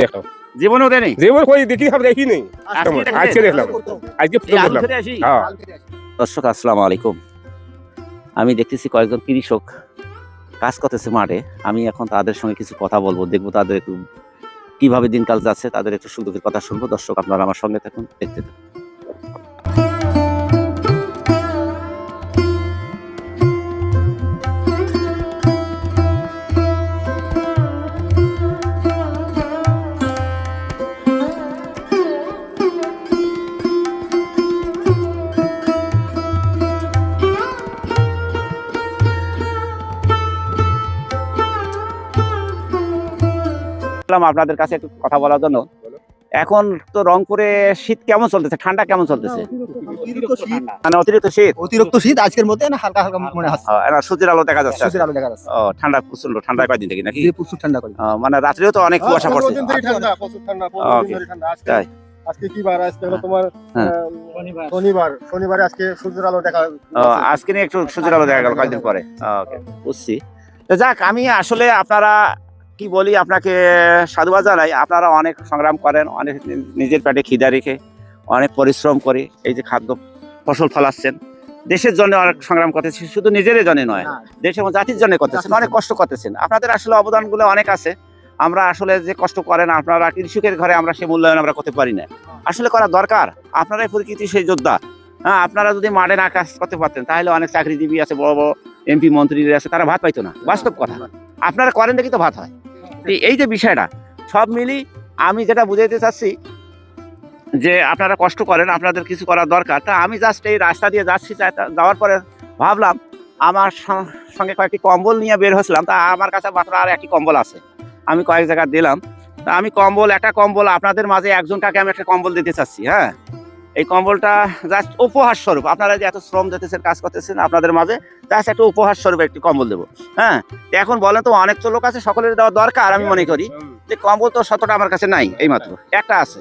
দেখো জীবনেও দেয়নি। জীবন কই দেখি সব দেখি নেই আজকে দেখলাম আজকে প্রথম দেখলাম হ্যাঁ। দর্শক আসসালামু আলাইকুম। আমি দেখতেছি কয়েকজন কৃষক কাজ করতেছে মাঠে। আমি এখন তাদের সঙ্গে কিছু কথা বলবো, দেখবো তাদের একটু কিভাবে দিনকাল যাচ্ছে, তাদের একটু সুখ দুঃখের কথা শুনবো। দর্শক আপনারা আমার সঙ্গে থাকুন, দেখতে থাকুন। আপনাদের কাছে একটু কথা বলার জন্য। এখন তো রংপুরে শীত কেমন চলতেছে, ঠান্ডা কেমন চলতেছে? মানে অতিরিক্ত শীত আজকের মধ্যে না হালকা হালকা মনে হচ্ছে, সূর্যের আলো দেখা যাচ্ছে। সূর্যের আলো দেখা যাচ্ছে। ও ঠান্ডা, প্রচন্ড ঠান্ডা কয়দিন থেকে নাকি? প্রচুর ঠান্ডা করে। মানে রাত্রেও তো অনেক কুয়াশা পড়ছে। তাই আজকে কি বার? আজকে হলো তোমার শনিবার। শনিবারে আজকে সূর্যের আলো দেখা। আজকে নিয়ে একটু সূর্যের আলো দেখা গেল কয়েকদিন পরে। ওকে, বুঝছি। তো যাক, আমি আসলে আপনারা কি বলি, আপনাকে সাধুবাদ জানাই। আপনারা অনেক সংগ্রাম করেন, অনেক নিজের পেটে খিদা রেখে অনেক পরিশ্রম করে এই যে খাদ্য ফসল ফলাচ্ছেন, দেশের জন্য অনেক সংগ্রাম করতেছেন। শুধু নিজের জন্য নয়, দেশ এবং জাতির জন্য করতেছেন, অনেক কষ্ট করতেছেন। আপনাদের আসলে অবদানগুলো অনেক আছে। আমরা আসলে যে কষ্ট করেন আপনারা কৃষকের ঘরে, আমরা সে মূল্যায়ন আমরা করতে পারি না। আসলে করা দরকার। আপনারাই প্রকৃতি সেই যোদ্ধা। হ্যাঁ, আপনারা যদি মাঠে না কাজ করতে পারতেন তাহলে অনেক চাকরিজীবী আছে, বড় বড় এমপি মন্ত্রীরা আছে, তারা ভাত পাইতো না। বাস্তব কথা, আপনারা করেন দেখি তো ভাত হয়। এই যে বিষয়টা সব মিলি আমি যেটা বুঝাইতে চাচ্ছি যে আপনারা কষ্ট করেন, আপনাদের কিছু করার দরকার। তা আমি জাস্ট এই রাস্তা দিয়ে যাচ্ছি, যাওয়ার পরে ভাবলাম আমার সঙ্গে কয়েকটি কম্বল নিয়ে বের হয়েছিলাম। তা আমার কাছে মাত্র আর একটি কম্বল আছে, আমি কয়েক জায়গায় দিলাম। তা আমি একটা কম্বল আপনাদের মাঝে একজন কাকে আমি একটা কম্বল দিতে চাচ্ছি। হ্যাঁ, এই কম্বলটা জাস্ট উপহার স্বরূপ। আপনারা যে এত শ্রম দিতেছেন, কাজ করতেছেন, আপনাদের মাঝে জাস্ট একটা উপহার স্বরূপ একটি কম্বল দেবো। হ্যাঁ, এখন বলেন তো অনেক তো লোক আছে, সকলের দেওয়া দরকার। আমি মনে করি যে কম্বল তো শতটা আমার কাছে নাই, এই মাত্র একটা আছে।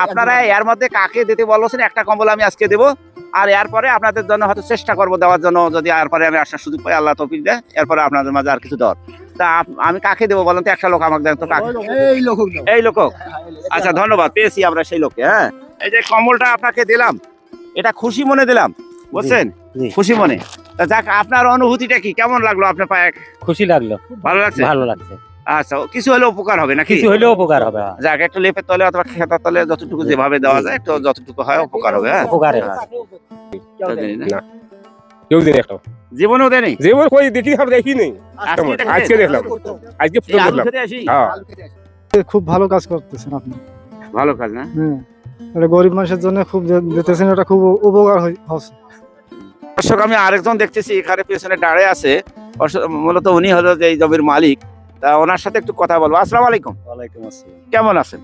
আপনারা এর মধ্যে কাকে দিতে বলছেন, একটা কম্বল আমি আজকে দেবো। আর এরপরে আপনাদের জন্য হয়তো চেষ্টা করবো দেওয়ার জন্য, যদি এরপরে আমি আসার সুযোগ পাই, আল্লাহ তৌফিক দেয়, এরপরে আপনাদের মাঝে আর কিছু দেওয়ার। তা আমি কাকে দেবো বলেন তো? একটা লোক আমাকে দেন তো। কাকে? এই লোক। আচ্ছা, ধন্যবাদ, পেয়েছি আমরা সেই লোককে। হ্যাঁ, এই যে কম্বলটা আপনাকে দিলাম, এটা খুশি মনে দিলাম, বুঝছেন? খুশি মনে। তা যাক, আপনার অনুভূতিটা কি, কেমন লাগলো? আপনার পায়ে খুশি লাগলো, ভালো লাগছে? ভালো লাগছে। আচ্ছা, কিছু হলে উপকার হবে নাকি? কিছু হলেও উপকার হবে। যাক, একটু লেপের তলে অথবা খেতার তলে যতটুকু যেভাবে দেওয়া যায়, একটু যতটুকু হয় উপকার হবে। হ্যাঁ, উপকার না কেউ দেয় একটা জীবনেও দেয়নি। জীবন কই দেখি সব দেখি নেই আজকে দেখলাম আজকে প্রথম দেখলাম হ্যাঁ। খুব ভালো কাজ করতেছেন আপনি। ভালো কাজ না? এটা গরিব মানুষের জন্য খুব দিতেছেন, এটা খুব উপকার হচ্ছে। দর্শক, আমি আরেকজন দেখতেছি এখানে পেছনে দাঁড়িয়ে আছে, মূলত উনি হলো যে এই জমির মালিক। তা ওনার সাথে একটু কথা বলবো। আসসালামু আলাইকুম। ওয়ালাইকুম আসসালাম। কেমন আছেন?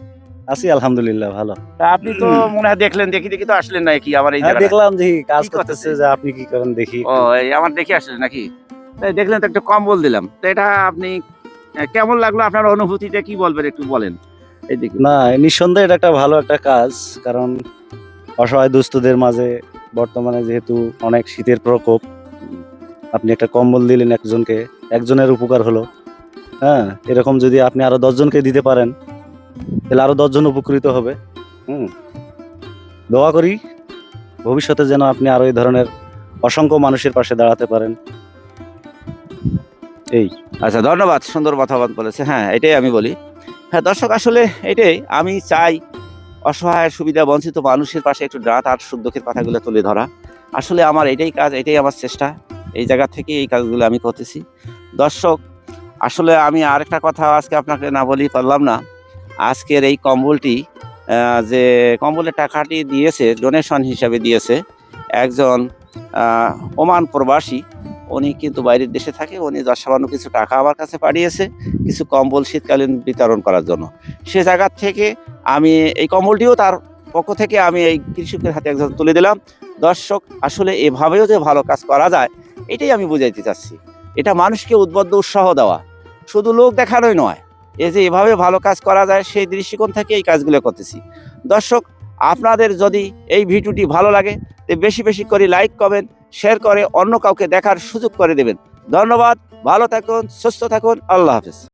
আছি আলহামদুলিল্লাহ, ভালো। তা আপনি তো মনে হয় দেখলেন, দেখি তো আসলেন নাকি আমার এই হ্যাঁ, জায়গায়? দেখলাম যে কাজ কি করতেছে, করতেছে? যে আপনি কি করেন দেখি। ও, এই আমার দেখে আসলেন নাকি? তাই দেখলেন তো, একটা কম্বল দিলাম। তো এটা আপনি কেমন লাগলো? আপনার অনুভূতিটা কি বলবেন, একটু বলেন। এইদিকে না, নিঃসন্দেহে এটা একটা ভালো একটা কাজ, কারণ অসহায় দুস্থদের মাঝে বর্তমানে যেহেতু অনেক শীতের প্রকোপ, আপনি একটা কম্বল দিলেন একজনকে, একজনের উপকার হলো। হ্যাঁ, এরকম যদি আপনি আরো 10 জনকে দিতে পারেন তাহলে আরো 10 জন উপকৃত হবে। দোয়া করি ভবিষ্যতে যেন আপনি আরো এই ধরনের অসংখ্য মানুষের পাশে দাঁড়াতে পারেন। এই আচ্ছা, ধন্যবাদ, সুন্দর কথা বলেছে। হ্যাঁ, এটাই আমি বলি। হ্যাঁ দর্শক, আসলে এটাই আমি চাই, অসহায় সুবিধা বঞ্চিত মানুষের পাশে একটু দাঁড়া, তার সুখ দুঃখের কথাগুলো তুলে ধরা। আসলে আমার এটাই কাজ, এটাই আমার চেষ্টা। এই জায়গা থেকে এই কাজগুলো আমি করতেছি। দর্শক, আসলে আমি আরেকটা কথা আজকে আপনাকে না বলি পারলাম না। আজকের এই কম্বলটি, যে কম্বলের টাকাটি দিয়েছে, ডোনেশন হিসাবে দিয়েছে একজন ওমান প্রবাসী। উনি কিন্তু বাইরের দেশে থাকে। উনি সামান্য কিছু টাকা আমার কাছে পাঠিয়েছে, কিছু কম্বল শীতকালীন বিতরণ করার জন্য। সে জায়গা থেকে আমি এই কম্বলটিও তার পক্ষ থেকে আমি এই কৃষকের হাতে একজন তুলে দিলাম। দর্শক, আসলে এভাবেও যে ভালো কাজ করা যায়, এটাই আমি বুঝাইতে চাচ্ছি। এটা মানুষকে উদ্বুদ্ধ উৎসাহ দেওয়া, শুধু লোক দেখানোই নয়, এই যে এভাবে ভালো কাজ করা যায় সেই দৃষ্টিকোণ থেকে এই কাজগুলো করতেছি। দর্শক, আপনাদের যদি এই ভিডিওটি ভালো লাগে তো বেশি বেশি করে লাইক, কমেন্ট, শেয়ার করে অন্য কাউকে দেখার সুযোগ করে দেবেন। ধন্যবাদ, ভালো থাকুন, সুস্থ থাকুন, আল্লাহ হাফেজ।